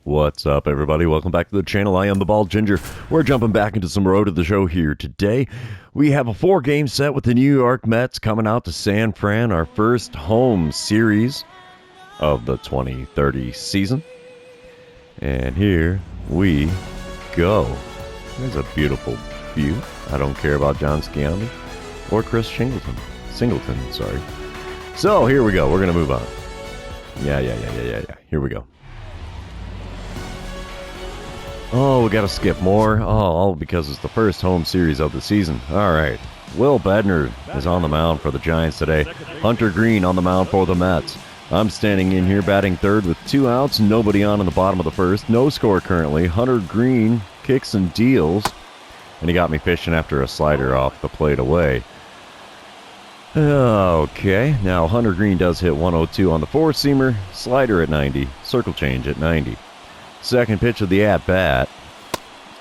What's up, everybody? Welcome back to the channel. I am the Bald Ginger. We're jumping back into some road to the show here today. We have a 4-game set with the New York Mets coming out to San Fran, our first home series of the 2030 season. And here we go. There's a beautiful view. I don't care about John Sciambi or Chris Singleton, sorry. So here we go. We're going to move on. Yeah. Here we go. Oh, we got to skip more. Oh, all because it's the first home series of the season. All right. Will Bednar is on the mound for the Giants today. Hunter Greene on the mound for the Mets. I'm standing in here batting third with 2 outs, nobody on in the bottom of the first. No score currently. Hunter Greene kicks and deals, and he got me fishing after a slider off the plate away. Okay, now Hunter Greene does hit 102 on the 4-seamer, slider at 90, circle change at 90. Second pitch of the at-bat,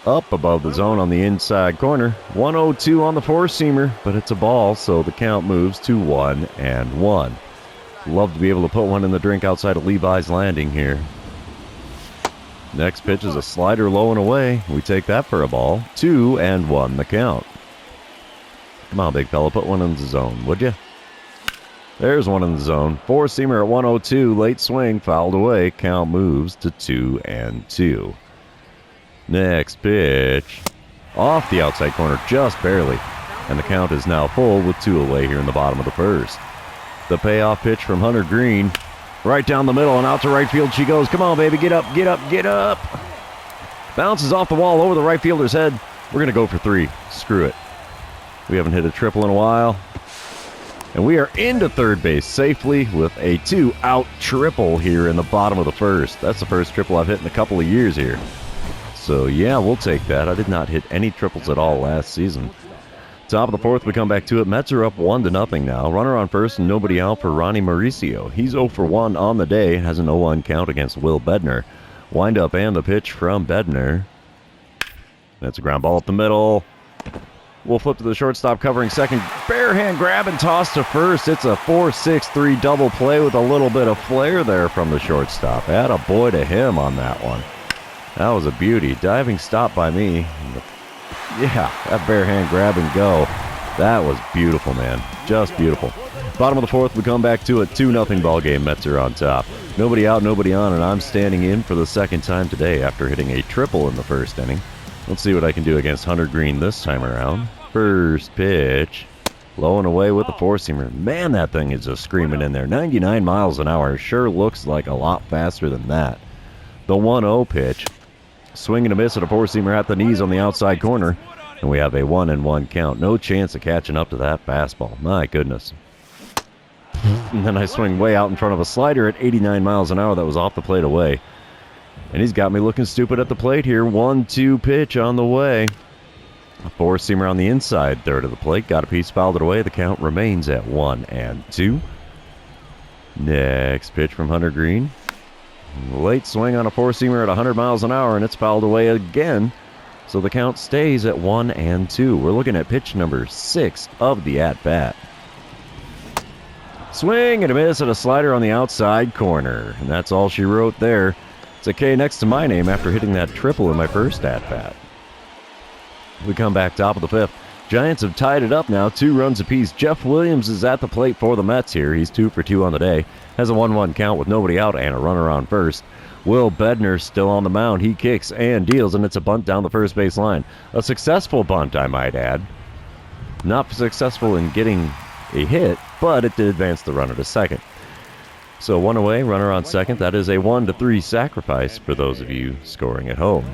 up above the zone on the inside corner, 102 on the 4-seamer, but it's a ball, so the count moves to 1-1. Love to be able to put one in the drink outside of Levi's landing here. Next pitch is a slider low and away. We take that for a ball. 2-1 the count. Come on, big fella, put one in the zone, would you? There's one in the zone. 4-seamer at 102, late swing, fouled away. Count moves to 2-2. Next pitch, off the outside corner, just barely. And the count is now full with 2 away here in the bottom of the first. The payoff pitch from Hunter Greene, right down the middle and out to right field she goes. Come on, baby, get up, get up, get up. Bounces off the wall over the right fielder's head. We're going to go for 3. Screw it. We haven't hit a triple in a while. And we are into third base safely with a 2-out triple here in the bottom of the first. That's the first triple I've hit in a couple of years here. So, yeah, we'll take that. I did not hit any triples at all last season. Top of the fourth, we come back to it. Mets are up 1-0 now. Runner on first and nobody out for Ronnie Mauricio. He's 0 for 1 on the day. Has an 0-1 count against Will Bednar. Wind up and the pitch from Bednar. That's a ground ball up the middle. We'll flip to the shortstop covering second. Bare hand grab and toss to first. It's a 4-6-3 double play with a little bit of flair there from the shortstop. Attaboy to him on that one. That was a beauty. Diving stop by me. Yeah, that bare hand grab and go. That was beautiful, man. Just beautiful. Bottom of the fourth, we come back to it. 2-0 ball game. Mets are on top. Nobody out, nobody on, and I'm standing in for the second time today after hitting a triple in the first inning. Let's see what I can do against Hunter Greene this time around. First pitch, low and away with the 4-seamer. Man, that thing is just screaming in there. 99 miles an hour. Sure looks like a lot faster than that. The 1-0 pitch, swing and a miss at a 4-seamer at the knees on the outside corner. And we have a 1-1 count. No chance of catching up to that fastball. My goodness. And then I swing way out in front of a slider at 89 miles an hour that was off the plate away. And he's got me looking stupid at the plate here. 1-2 pitch on the way. A 4-seamer on the inside third of the plate. Got a piece, fouled it away. The count remains at 1-2. Next pitch from Hunter Greene. Late swing on a 4-seamer at 100 miles an hour, and it's fouled away again. So the count stays at 1-2. We're looking at pitch number 6 of the at-bat. Swing and a miss at a slider on the outside corner. And that's all she wrote there. It's a K next to my name after hitting that triple in my first at-bat. We come back top of the fifth. Giants have tied it up now, 2 runs apiece. Jeff Williams is at the plate for the Mets here. He's 2 for 2 on the day. Has a 1-1 count with nobody out and a runner on first. Will Bednar still on the mound. He kicks and deals, and it's a bunt down the first base line. A successful bunt, I might add. Not successful in getting a hit, but it did advance the runner to second. So 1 away, runner on second. That is a 1-3 sacrifice for those of you scoring at home.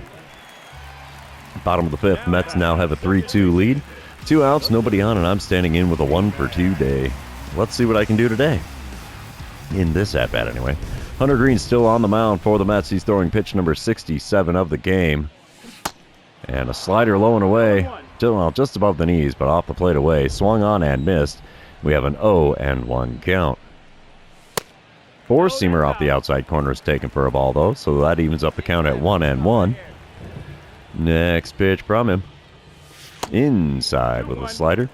Bottom of the fifth, Mets now have a 3-2 lead. 2 outs, nobody on, and I'm standing in with a 1 for 2 day. Let's see what I can do today. In this at-bat, anyway. Hunter Greene still on the mound for the Mets. He's throwing pitch number 67 of the game. And a slider low and away. Just above the knees, but off the plate away. Swung on and missed. We have an 0-1 count. 4-seamer off the outside corner is taken for a ball, though, so that evens up the count at 1-1. Next pitch from him. Inside with a slider.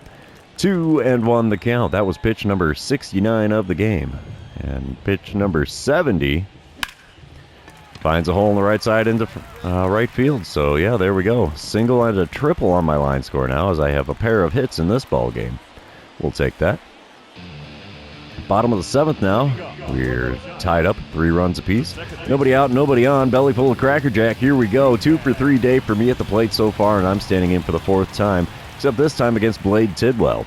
2-1 the count. That was pitch number 69 of the game. And pitch number 70 Finds a hole in the right side into right field. So, yeah, there we go. Single and a triple on my line score now as I have a pair of hits in this ball game. We'll take that. Bottom of the 7th now. We're tied up 3 runs apiece. Nobody out, nobody on. Belly full of Cracker Jack. Here we go. 2 for 3 day for me at the plate so far, and I'm standing in for the 4th time, except this time against Blade Tidwell.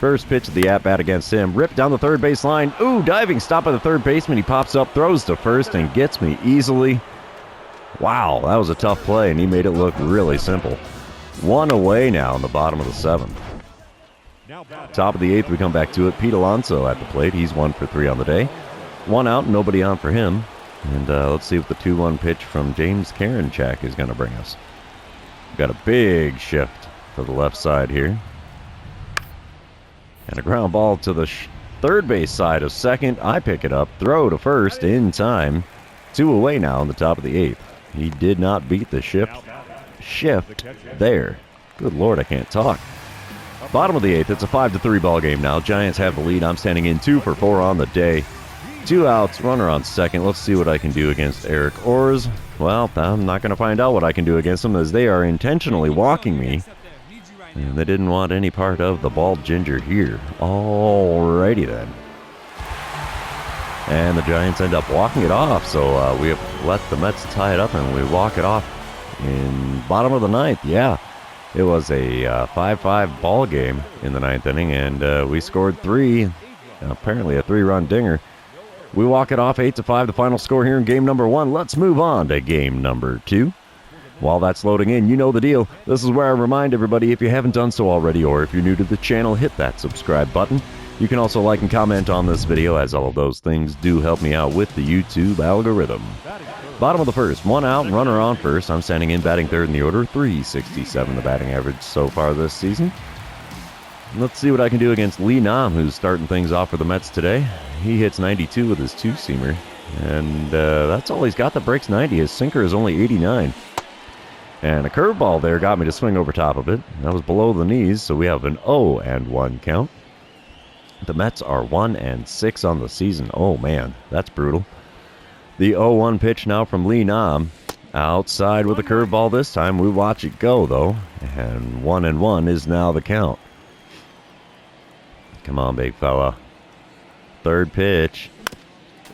First pitch of the at-bat against him. Ripped down the third base line. Ooh, diving stop by the third baseman. He pops up, throws to first, and gets me easily. Wow, that was a tough play, and he made it look really simple. 1 away now in the bottom of the 7th. Top of the 8th, we come back to it. Pete Alonso at the plate. He's 1 for 3 on the day. 1 out, nobody on for him. And let's see what the 2-1 pitch from James Karinchak is going to bring us. We've got a big shift to the left side here. And a ground ball to the third base side of second. I pick it up, throw to first in time. 2 away now in the top of the 8th. He did not beat the shift there. Good Lord, I can't talk. Bottom of the 8th, it's a 5-3 ball game now. Giants have the lead. I'm standing in 2 for 4 on the day. 2 outs, runner on second. Let's see what I can do against Eric Orrs. Well, I'm not going to find out what I can do against them as they are intentionally walking me. And they didn't want any part of the bald ginger here. Alrighty then. And the Giants end up walking it off. So we have let the Mets tie it up and we walk it off in bottom of the 9th. Yeah, it was a 5-5 ball game in the 9th inning. And we scored 3. Apparently a 3-run dinger. We walk it off 8-5, the final score here in game number 1. Let's move on to game number 2. While that's loading in, you know the deal. This is where I remind everybody, if you haven't done so already, or if you're new to the channel, hit that subscribe button. You can also like and comment on this video, as all of those things do help me out with the YouTube algorithm. Bottom of the 1st, 1 out, runner on first. I'm standing in, batting 3rd in the order, 367 the batting average so far this season. Let's see what I can do against Lee Nam, who's starting things off for the Mets today. He hits 92 with his 2-seamer, and that's all he's got that breaks 90. His sinker is only 89. And a curveball there got me to swing over top of it. That was below the knees, so we have an 0-1 count. The Mets are 1-6 on the season. Oh, man, that's brutal. The 0-1 pitch now from Lee Nam. Outside with a curveball this time. We watch it go, though. And 1-1 is now the count. Come on, big fella. Third pitch.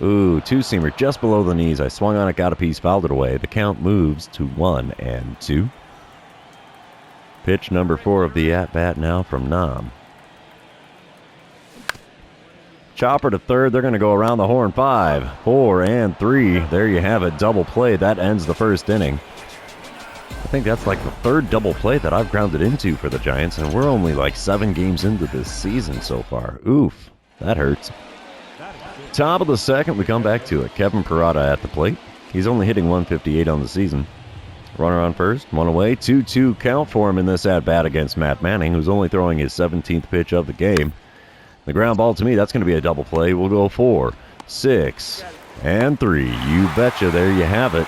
Ooh, 2-seamer just below the knees. I swung on it, got a piece, fouled it away. The count moves to 1-2. Pitch number 4 of the at-bat now from Nam. Chopper to third. They're going to go around the horn. 5, 4, and 3. There you have it. Double play. That ends the 1st inning. I think that's like the 3rd double play that I've grounded into for the Giants, and we're only like 7 games into this season so far. Oof, that hurts. Top of the 2nd, we come back to it. Kevin Parada at the plate. He's only hitting 158 on the season. Runner on first, 1 away. 2-2 count for him in this at-bat against Matt Manning, who's only throwing his 17th pitch of the game. The ground ball to me, that's going to be a double play. We'll go 4, 6, and 3. You betcha, there you have it.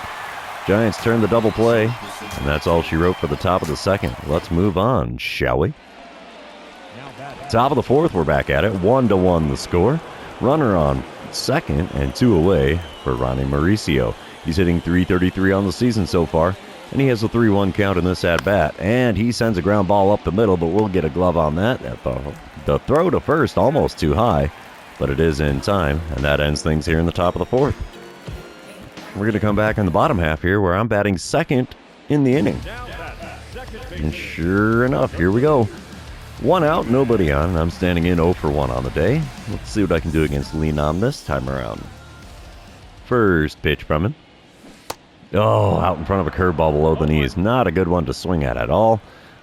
Giants turn the double play, and that's all she wrote for the top of the 2nd. Let's move on, shall we? Top of the 4th, we're back at it. 1-1 the score. Runner on second and 2 away for Ronnie Mauricio. He's hitting .333 on the season so far, and he has a 3-1 count in this at-bat. And he sends a ground ball up the middle, but we'll get a glove on that. The throw to first almost too high, but it is in time, and that ends things here in the top of the 4th. We're going to come back in the bottom half here where I'm batting 2nd in the inning. And sure enough, here we go. 1 out, nobody on, and I'm standing in 0-1 on the day. Let's see what I can do against Lee Nam this time around. First pitch from him. Oh, out in front of a curveball below the knees. Not a good one to swing at all.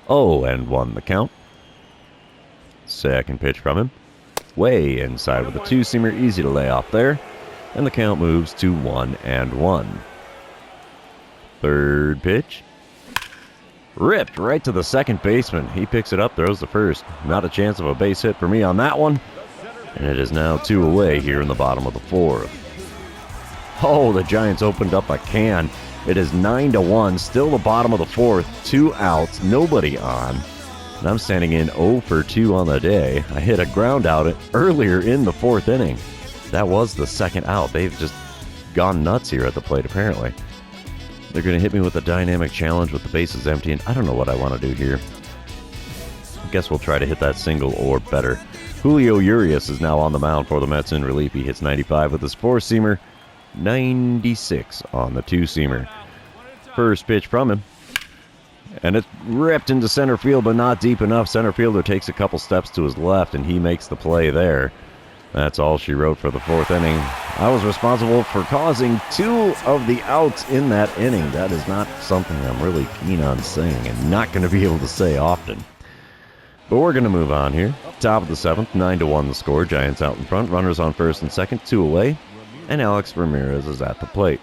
0-1 the count. Second pitch from him. Way inside with a 2-seamer, easy to lay off there. And the count moves to 1-1. Third pitch. Ripped right to the second baseman. He picks it up, throws the first. Not a chance of a base hit for me on that one. And it is now 2 away here in the bottom of the 4th. Oh, the Giants opened up a can. It is 9-1, still the bottom of the 4th. 2 outs, nobody on. And I'm standing in 0-2 on the day. I hit a ground out earlier in the 4th inning. That was the 2nd out. They've just gone nuts here at the plate, apparently. They're going to hit me with a dynamic challenge with the bases empty, and I don't know what I want to do here. I guess we'll try to hit that single or better. Julio Urias is now on the mound for the Mets in relief. He hits 95 with his four-seamer, 96 on the two-seamer. First pitch from him, and it's ripped into center field, but not deep enough. Center fielder takes a couple steps to his left, and he makes the play there. That's all she wrote for the fourth inning. I was responsible for causing 2 of the outs in that inning. That is not something I'm really keen on saying and not going to be able to say often. But we're going to move on here. Top of the 7th, 9-1 the score. Giants out in front. Runners on first and second, 2 away. And Alex Ramirez is at the plate.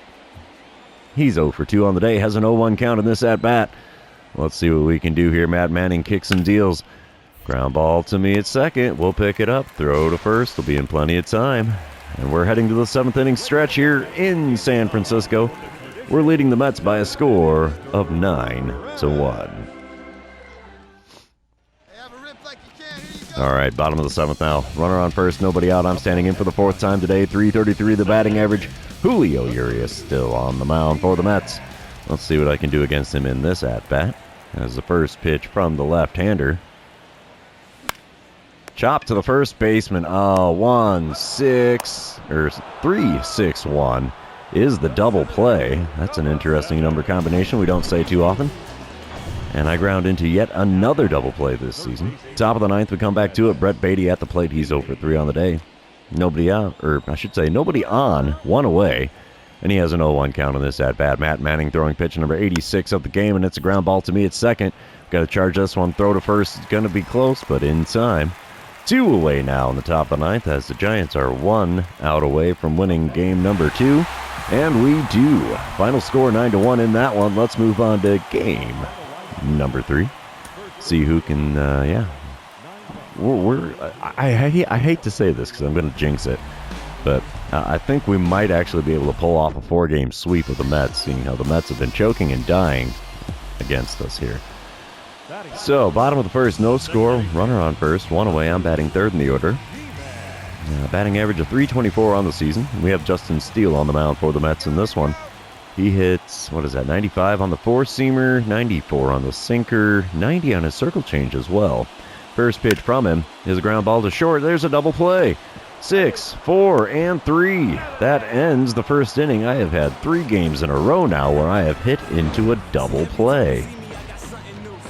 He's 0 for 2 on the day. Has an 0-1 count in this at-bat. Let's see what we can do here. Matt Manning kicks and deals. Ground ball to me at second. We'll pick it up. Throw to first. We'll be in plenty of time. And we're heading to the 7th inning stretch here in San Francisco. We're leading the Mets by a score of 9-1. All right, bottom of the 7th now. Runner on first, nobody out. I'm standing in for the 4th time today. .333 the batting average. Julio Urias still on the mound for the Mets. Let's see what I can do against him in this at-bat. As the first pitch from the left-hander. Chop to the first baseman. 3-6-1 is the double play. That's an interesting number combination we don't say too often. And I ground into yet another double play this season. Top of the 9th, we come back to it. Brett Beatty at the plate. He's 0 for 3 on the day. Nobody out, or I should say nobody on, 1 away. And he has an 0-1 count on this at-bat. Matt Manning throwing pitch number 86 of the game, and it's a ground ball to me at second. Got to charge this one. Throw to first. It's going to be close, but in time. 2 away now in the top of the 9th as the Giants are 1 out away from winning game number 2. And we do. Final score 9-1 in that one. Let's move on to game number 3. See who can, I hate to say this because I'm going to jinx it, but I think we might actually be able to pull off a 4-game sweep of the Mets, seeing how the Mets have been choking and dying against us here. So, bottom of the 1st, no score, runner on first, 1 away. I'm batting 3rd in the order. Batting average of .324 on the season. We have Justin Steele on the mound for the Mets in this one. He hits, 95 on the four-seamer, 94 on the sinker, 90 on his circle change as well. First pitch from him is a ground ball to short. There's a double play. 6, 4, and 3. That ends the first inning. I have had 3 games in a row now where I have hit into a double play.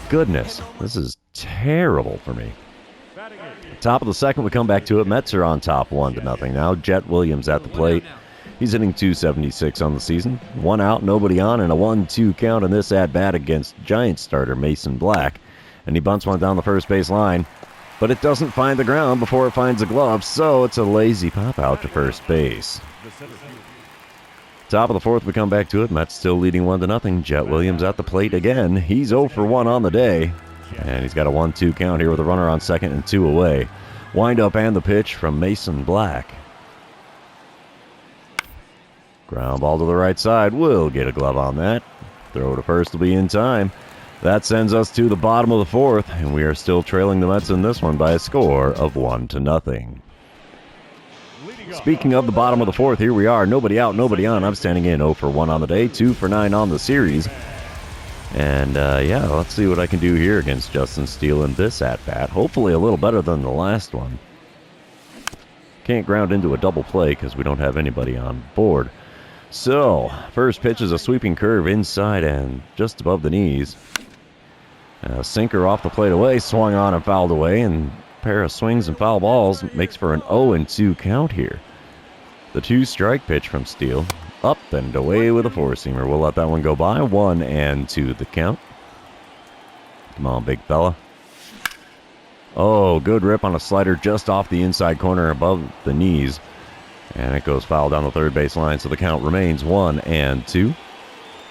Goodness, this is terrible for me. Top of the 2nd, we come back to it. Mets are on top 1-0 now. Jet Williams at the plate. He's hitting .276 on the season. 1 out, nobody on, and a 1-2 count in this at-bat against Giants starter Mason Black. And he bunts one down the first base line, but it doesn't find the ground before it finds the glove, so it's a lazy pop out to first base. Top of the 4th, we come back to it. Mets still leading 1-0. Jet Williams at the plate again. He's 0 for 1 on the day, and he's got a 1-2 count here with a runner on second and 2 away. Wind up and the pitch from Mason Black. Ground ball to the right side. We'll get a glove on that. Throw to first will be in time. That sends us to the bottom of the 4th, and we are still trailing the Mets in this one by a score of 1-0. Speaking of the bottom of the 4th, here we are. Nobody out, nobody on. I'm standing in 0 for 1 on the day, 2 for 9 on the series. And, let's see what I can do here against Justin Steele in this at-bat. Hopefully a little better than the last one. Can't ground into a double play because we don't have anybody on board. So, first pitch is a sweeping curve inside and just above the knees. Sinker off the plate away, swung on and fouled away, and a pair of swings and foul balls makes for an 0-2 count here. The 2-strike pitch from Steele, up and away with a four-seamer. We'll let that one go by. 1-2 the count. Come on, big fella. Oh, good rip on a slider just off the inside corner above the knees. And it goes foul down the third base line, so the count remains 1-2.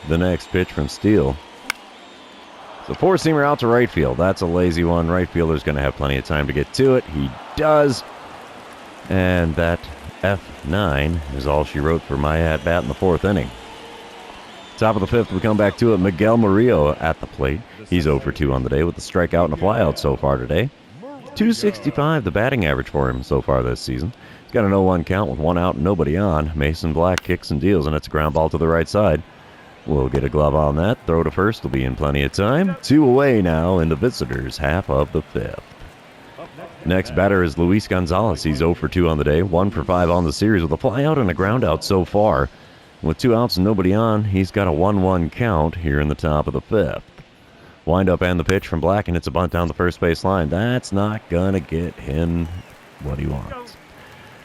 The next pitch from Steele. The four-seamer out to right field. That's a lazy one. Right fielder's going to have plenty of time to get to it. He does. And that F9 is all she wrote for my at-bat in the 4th inning. Top of the 5th, we come back to it. Miguel Murillo at the plate. He's 0 for 2 on the day with a strikeout and a flyout so far today. .265 the batting average for him so far this season. He's got an 0-1 count with 1 out and nobody on. Mason Black kicks and deals, and it's a ground ball to the right side. We'll get a glove on that. Throw to first will be in plenty of time. 2 away now in the visitors' half of the 5th. Next batter is Luis Gonzalez. He's 0 for 2 on the day, 1 for 5 on the series with a fly out and a ground out so far. With 2 outs and nobody on, he's got a 1-1 count here in the top of the 5th. Wind up and the pitch from Black, and it's a bunt down the first base line. That's not going to get him what he wants.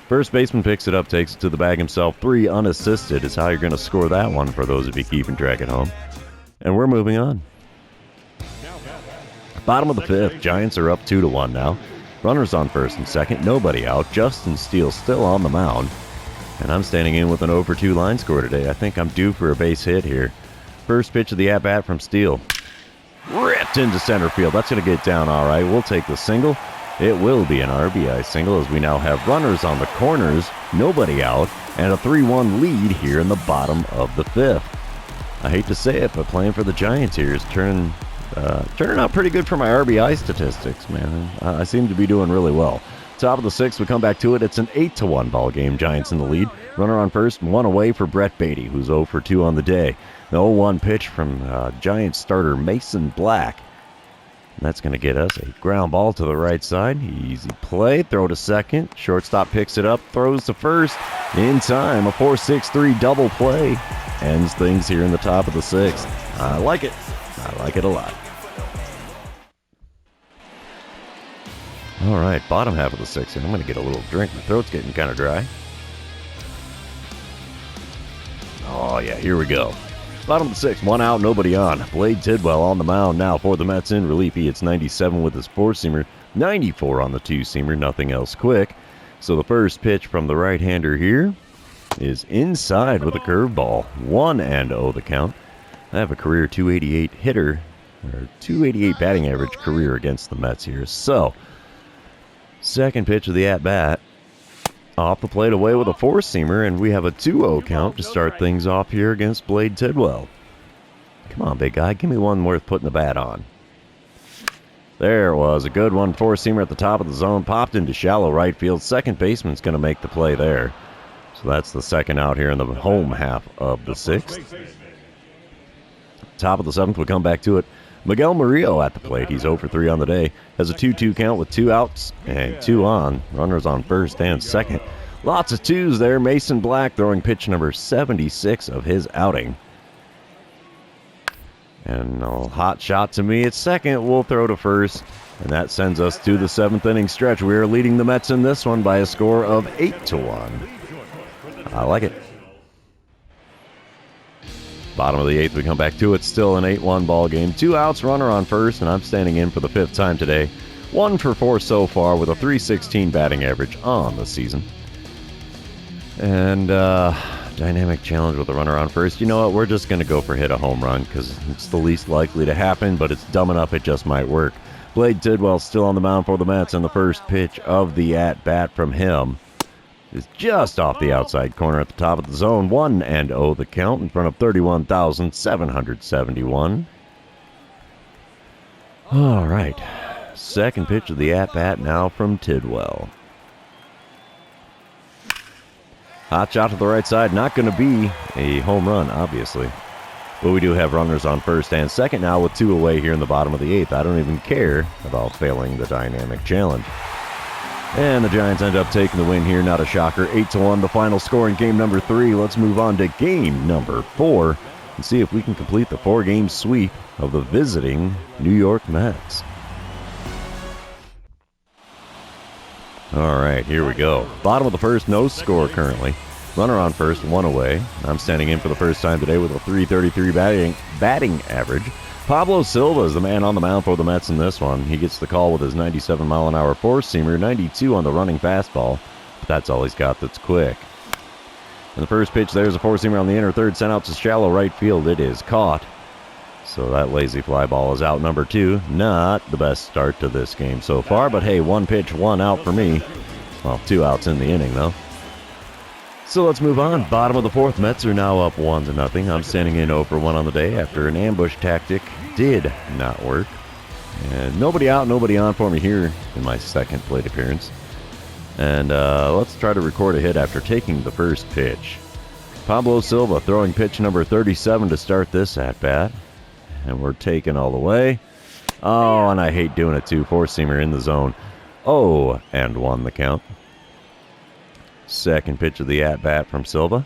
First baseman picks it up, takes it to the bag himself. 3 unassisted is how you're going to score that one for those of you keeping track at home. And we're moving on. Bottom of the 5th, Giants are up 2-1 now. Runners on first and second, nobody out. Justin Steele still on the mound. And I'm standing in with an 0 for 2 line score today. I think I'm due for a base hit here. First pitch of the at-bat from Steele. Ripped into center field. That's going to get down all right. We'll take the single. It will be an RBI single as we now have runners on the corners, nobody out, and a 3-1 lead here in the bottom of the 5th. I hate to say it, but playing for the Giants here is turning out pretty good for my RBI statistics, man. I seem to be doing really well. Top of the 6th, we come back to it. It's an 8-1 ball game. Giants in the lead. Runner on first, 1 away for Brett Beatty, who's 0 for 2 on the day. The 0-1 pitch from Giants starter Mason Black. And that's going to get us a ground ball to the right side. Easy play. Throw to second. Shortstop picks it up. Throws to first. In time, a 4-6-3 double play. Ends things here in the top of the 6th. I like it. I like it a lot. All right, bottom half of the 6th. I'm going to get a little drink. My throat's getting kind of dry. Oh, yeah, here we go. Bottom of the 6th, 1 out, nobody on. Blade Tidwell on the mound now for the Mets in relief. He hits 97 with his 4-seamer, 94 on the 2-seamer, nothing else quick. So the first pitch from the right-hander here is inside with a curveball. 1-0 the count. I have a career 288 hitter, or 288 batting average career against the Mets here. So, second pitch of the at-bat. Off the plate away with a 4-seamer, and we have a 2-0 count to start things off here against Blade Tidwell. Come on, big guy. Give me one worth putting the bat on. There it was. A good one. 4-seamer at the top of the zone. Popped into shallow right field. Second baseman's going to make the play there. So that's the second out here in the home half of the 6th. Top of the 7th, we come back to it. Miguel Murillo at the plate. He's 0 for 3 on the day. Has a 2-2 count with 2 outs and 2 on. Runners on first and second. Lots of 2s there. Mason Black throwing pitch number 76 of his outing. And a hot shot to me at second. We'll throw to first. And that sends us to the 7th inning stretch. We are leading the Mets in this one by a score of 8-1. I like it. Bottom of the 8th, we come back to it. Still an 8-1 ball game. 2 outs, runner on first, and I'm standing in for the 5th time today. 1 for 4 so far with a .316 batting average on the season. And dynamic challenge with a runner on first. You know what? We're just going to go for hit a home run because it's the least likely to happen, but it's dumb enough it just might work. Blade Tidwell still on the mound for the Mets, and the first pitch of the at-bat from him is just off the outside corner at the top of the zone. 1-0 the count in front of 31,771. All right. Second pitch of the at-bat now from Tidwell. Hot shot to the right side. Not going to be a home run, obviously. But we do have runners on first and second now with 2 away here in the bottom of the 8th. I don't even care about failing the dynamic challenge. And the Giants end up taking the win here. Not a shocker. 8-1, the final score in game number 3. Let's move on to game number 4 and see if we can complete the 4-game sweep of the visiting New York Mets. All right, here we go. Bottom of the 1st, no score currently. Runner on first, 1 away. I'm standing in for the first time today with a .333 batting average. Pablo Silva is the man on the mound for the Mets in this one. He gets the call with his 97-mile-an-hour 4-seamer, 92 on the running fastball, but that's all he's got that's quick. And the first pitch, there's a 4-seamer on the inner third, sent out to shallow right field. It is caught. So that lazy fly ball is out number 2. Not the best start to this game so far, but hey, 1 pitch, 1 out for me. Well, 2 outs in the inning, though. So let's move on. Bottom of the 4th, Mets are now up 1-0. I'm standing in 0 for 1 on the day after an ambush tactic did not work. And nobody out, nobody on for me here in my second plate appearance. And let's try to record a hit after taking the first pitch. Pablo Silva throwing pitch number 37 to start this at-bat. And we're taking all the way. Oh, and I hate doing it too. Four-seamer in the zone. 0-1 the count. Second pitch of the at-bat from Silva.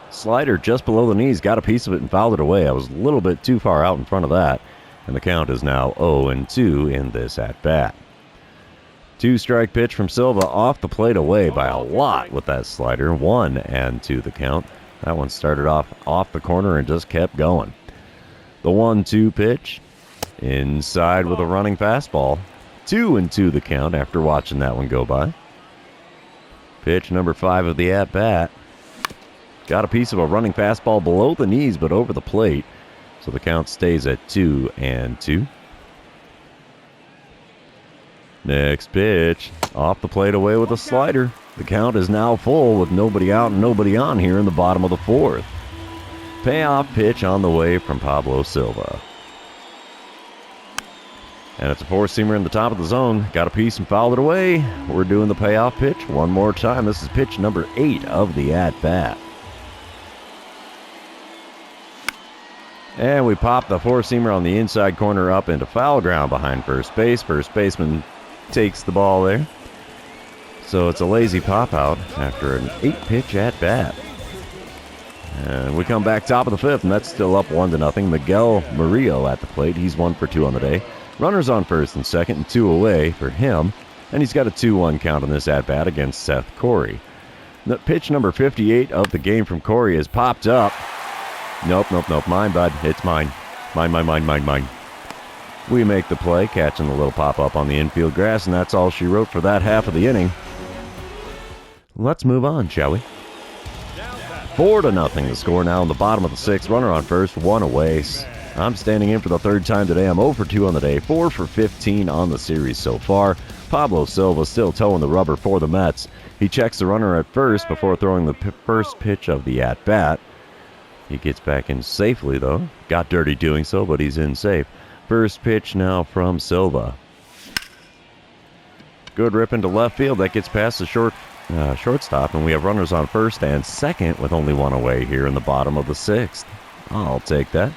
Slider just below the knees. Got a piece of it and fouled it away. I was a little bit too far out in front of that. And the count is now 0-2 in this at-bat. Two-strike pitch from Silva off the plate away by a lot with that slider. 1-2 the count. That one started off the corner and just kept going. The 1-2 pitch. Inside with a running fastball. 2-2 the count after watching that one go by. Pitch number 5 of the at-bat. Got a piece of a running fastball below the knees but over the plate. So the count stays at 2-2. Next pitch. Off the plate away with a slider. The count is now full with nobody out and nobody on here in the bottom of the 4th. Payoff pitch on the way from Pablo Silva. And it's a four-seamer in the top of the zone. Got a piece and fouled it away. We're doing the payoff pitch one more time. This is pitch number 8 of the at-bat. And we pop the four-seamer on the inside corner up into foul ground behind first base. First baseman takes the ball there. So it's a lazy pop-out after an 8-pitch at-bat. And we come back top of the 5th, and that's still up 1-0. Miguel Murillo at the plate. He's 1 for 2 on the day. Runners on first and second and 2 away for him. And he's got a 2-1 count on this at-bat against Seth Corey. The pitch number 58 of the game from Corey is popped up. Nope. Mine, bud. It's mine. Mine. We make the play, catching the little pop-up on the infield grass, and that's all she wrote for that half of the inning. Let's move on, shall we? 4-0 the score now in the bottom of the 6th. Runner on first, 1 away. I'm standing in for the 3rd time today. I'm 0 for 2 on the day, 4 for 15 on the series so far. Pablo Silva still toeing the rubber for the Mets. He checks the runner at first before throwing the first pitch of the at-bat. He gets back in safely, though. Got dirty doing so, but he's in safe. First pitch now from Silva. Good rip into left field. That gets past the shortstop, and we have runners on first and second with only 1 away here in the bottom of the 6th. I'll take that.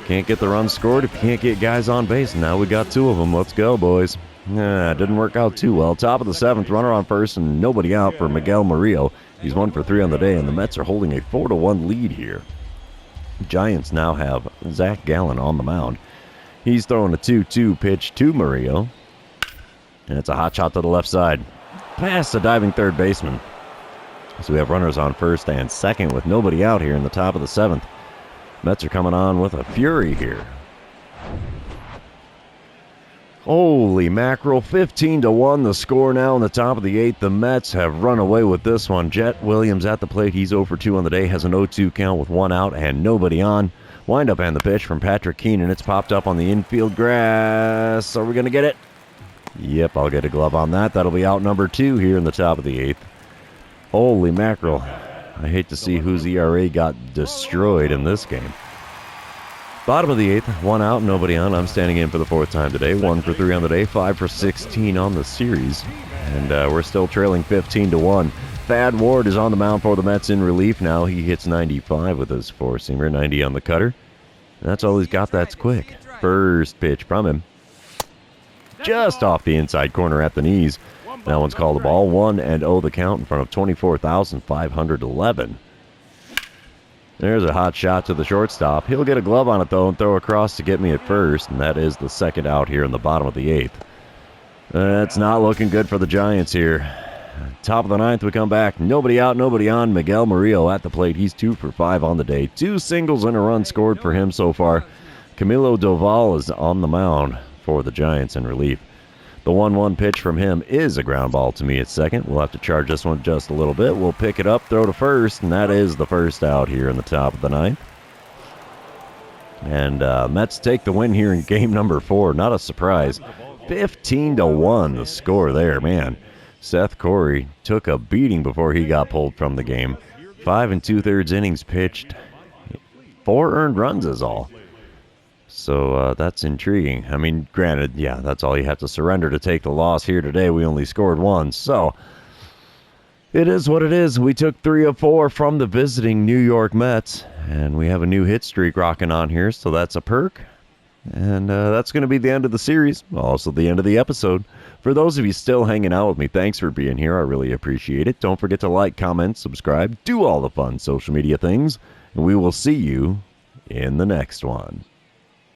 Can't get the run scored if you can't get guys on base. Now we got 2 of them. Let's go, boys. Didn't work out too well. Top of the 7th, runner on first and nobody out for Miguel Murillo. He's 1 for 3 on the day, and the Mets are holding a 4-1 lead here. Giants now have Zach Gallen on the mound. He's throwing a 2-2 pitch to Murillo. And it's a hot shot to the left side. Past the diving third baseman. So we have runners on first and second with nobody out here in the top of the 7th. Mets are coming on with a fury here. Holy mackerel, 15-1 the score now in the top of the 8th. The Mets have run away with this one. Jet Williams at the plate. He's 0 for 2 on the day. Has an 0-2 count with 1 out and nobody on. Windup and the pitch from Patrick Keenan. It's popped up on the infield grass. Are we going to get it? Yep, I'll get a glove on that. That'll be out number 2 here in the top of the 8th. Holy mackerel. I hate to see whose ERA got destroyed in this game. Bottom of the 8th, 1 out, nobody on. I'm standing in for the 4th time today. 1 for 3 on the day, 5 for 16 on the series. And we're still trailing 15-1. Thad Ward is on the mound for the Mets in relief now. He hits 95 with his four-seamer, 90 on the cutter. And that's all he's got. That's quick. First pitch from him. Just off the inside corner at the knees. That one's called a ball. 1-0 the count in front of 24,511. There's a hot shot to the shortstop. He'll get a glove on it, though, and throw across to get me at first, and that is the 2nd out here in the bottom of the 8th. It's not looking good for the Giants here. Top of the 9th, we come back. Nobody out, nobody on. Miguel Murillo at the plate. He's 2 for 5 on the day. 2 singles and a run scored for him so far. Camilo Doval is on the mound for the Giants in relief. The 1-1 pitch from him is a ground ball to me at second. We'll have to charge this one just a little bit. We'll pick it up, throw to first, and that is the 1st out here in the top of the 9th. And Mets take the win here in game number 4. Not a surprise. 15-1 the score there, man. Seth Corey took a beating before he got pulled from the game. 5 2/3 innings pitched. 4 earned runs is all. So that's intriguing. I mean, granted, yeah, that's all you have to surrender to take the loss here today. We only scored 1. So It is what it is. We took 3 of 4 from the visiting New York Mets, and we have a new hit streak rocking on here, so that's a perk. And that's going to be the end of the series, also the end of the episode. For those of you still hanging out with me, thanks for being here. I really appreciate it. Don't forget to like, comment, subscribe, do all the fun social media things, and we will see you in the next one.